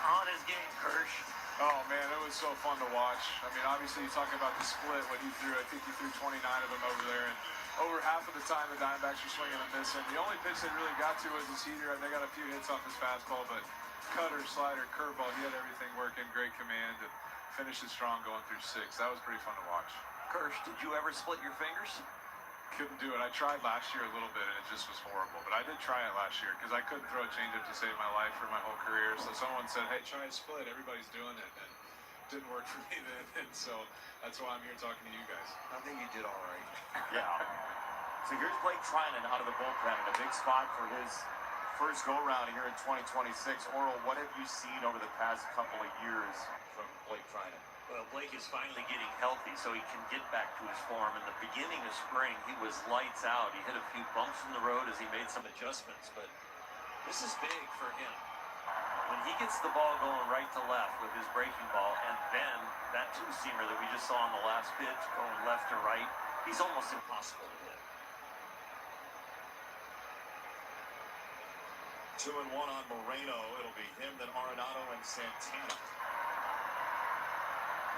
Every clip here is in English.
on his game, Kirsch. Oh, man, it was so fun to watch. I mean, obviously, you talk about the split, what he threw. I think he threw 29 of them over there. And over half of the time, the Diamondbacks were swinging and missing. The only pitch they really got to was his heater. They got a few hits off his fastball, but cutter, slider, curveball, he had everything working. Great command and finished it strong going through 6. That was pretty fun to watch. Kirsch, did you ever split your fingers? Couldn't do it. I tried last year a little bit, and it just was horrible. But I did try it last year because I couldn't throw a changeup to save my life for my whole career. So someone said, hey, try a split. Everybody's doing it. And it didn't work for me then. And so that's why I'm here talking to you guys. I think you did all right. Yeah. So here's Blake Trinan out of the bullpen in a big spot for his first go-round here in 2026. Oral, what have you seen over the past couple of years from Blake Trinan? Well, Blake is finally getting healthy so he can get back to his form. In the beginning of spring, he was lights out. He hit a few bumps in the road as he made some adjustments, but this is big for him. When he gets the ball going right to left with his breaking ball, and then that two-seamer that we just saw on the last pitch going left to right, he's almost impossible to hit. 2-1 on Moreno. It'll be him, then Arenado and Santana.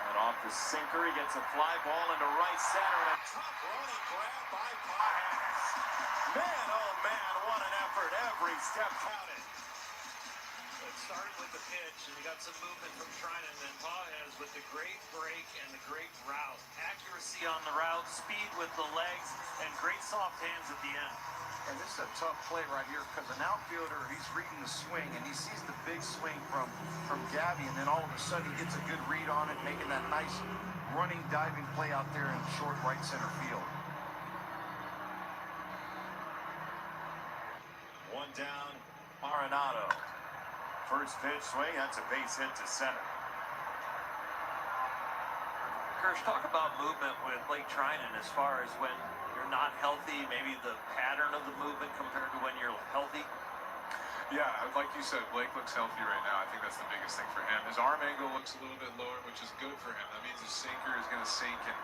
And off the sinker, he gets a fly ball into right center, and a tough running grab by Paez. Man, oh man, what an effort. Every step counted. It started with the pitch, and he got some movement from Trinan, and then Paez with the great break and the great route. Accuracy on the route, speed with the legs, and great soft hands at the end. And this is a tough play right here because an outfielder, he's reading the swing, and he sees the big swing from Gabby, and then all of a sudden he gets a good read on it, making that nice running, diving play out there in short right center field. One down, Arenado. First pitch swing, that's a base hit to center. Kirsch, talk about movement with Blake Trinan as far as when you're not healthy, maybe the pattern of the movement compared to when you're healthy. Yeah, like you said, Blake looks healthy right now. I think that's the biggest thing for him. His arm angle looks a little bit lower, which is good for him. That means his sinker is going to sink, and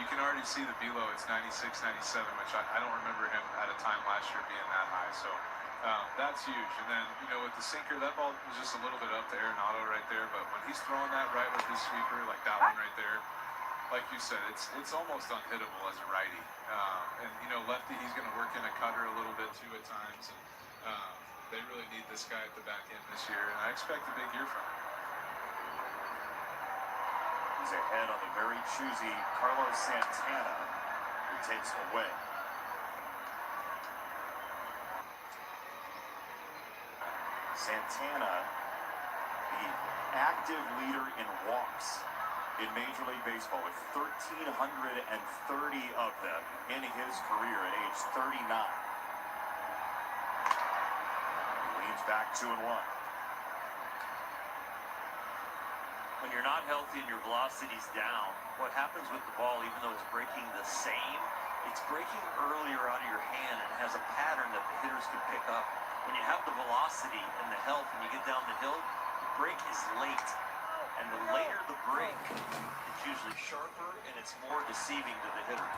you can already see the velo. It's 96, 97, which I don't remember him at a time last year being that high. So that's huge. And then, you know, with the sinker, that ball was just a little bit up to Arenado right there. But when he's throwing that right with his sweeper, like that one right there, like you said, it's almost unhittable as a righty. And, you know, lefty, he's going to work in a cutter a little bit too at times. And they really need this guy at the back end this year. And I expect a big year from him. He's ahead on the very choosy Carlos Santana, who takes it away. Santana, the active leader in walks in Major League Baseball with 1,330 of them in his career at age 39. He leans back 2-1. When you're not healthy and your velocity's down, what happens with the ball, even though it's breaking the same, it's breaking earlier out of your hand and has a pattern that the hitters can pick up. When you have the velocity and the health and you get down the hill, the break is late. And the later the break, it's usually sharper and it's more deceiving to the hitter.